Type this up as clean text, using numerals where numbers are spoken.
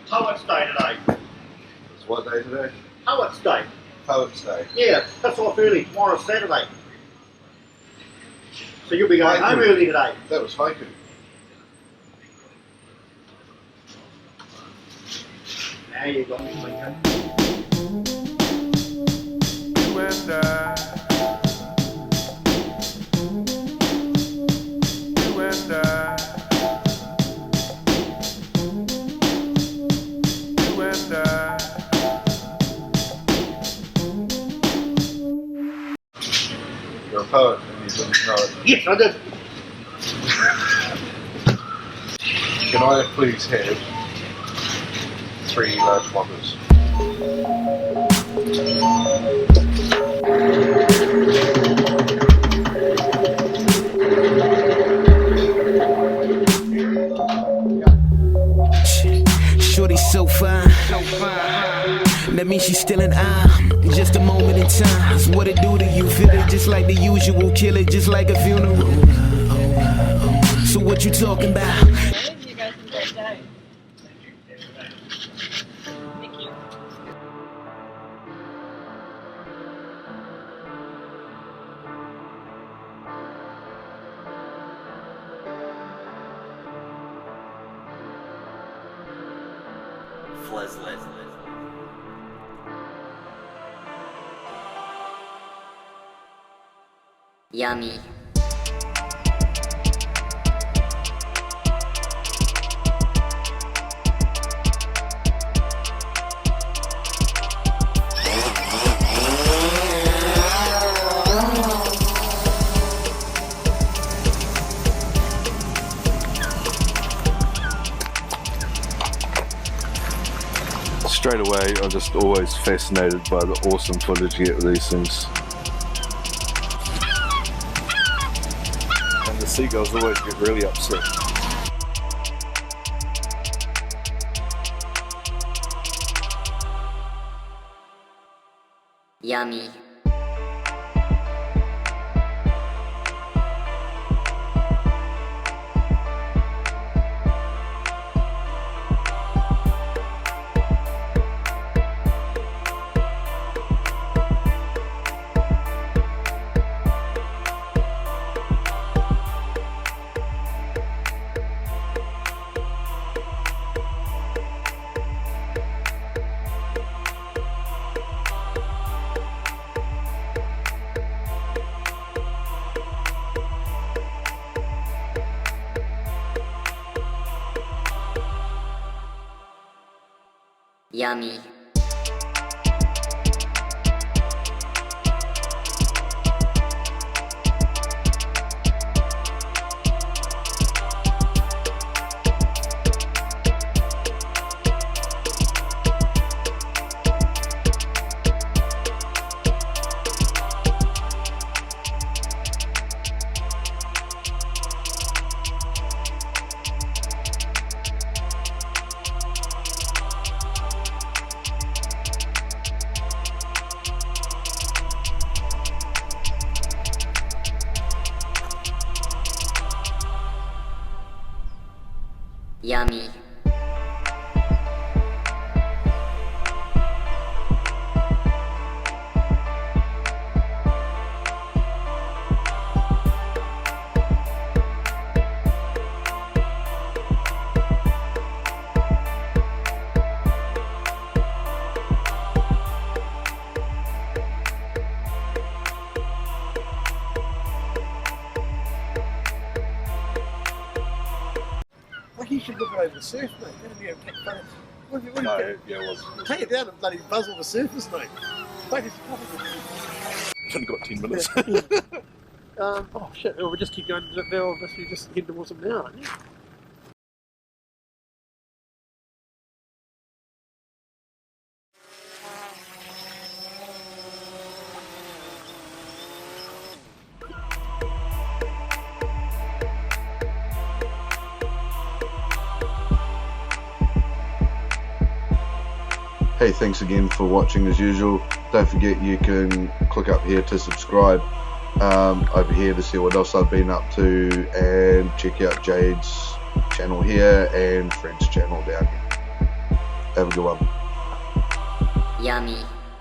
Poets Day today. It's what day today? Poets Day. Poets Day. Yeah, that's off early. Tomorrow's Saturday. So you'll be going home early today. That was haiku. Now you got me thinking. You and I. You and I. You and I. You're a poet and you didn't know it. Yes, I did. Can I please have 3 large whoppers? Shorty's so fine. That means she's still an eye. Just a moment in time. It's what it do to you. Feel it just like the usual. Kill it just like a funeral. So what you talking about? You guys have a great day. Thank you. Yummy. Straight away, I'm just always fascinated by the awesome footage you get with these things. And the seagulls always get really upset. Yummy. Yummy. Yummy. Like you should look over the surf, mate. That'd be a kick fun. What have you No, yeah, it was. take it down and bloody buzz all the surfers, mate. Take it. I've only got 10 minutes. Oh shit, we'll just keep going now. We just head towards them now, aren't you? Hey, thanks again for watching as usual. Don't forget you can click up here to subscribe over here to see what else I've been up to, and check out Jade's channel here and Fred's channel down here. Have a good one. Yummy.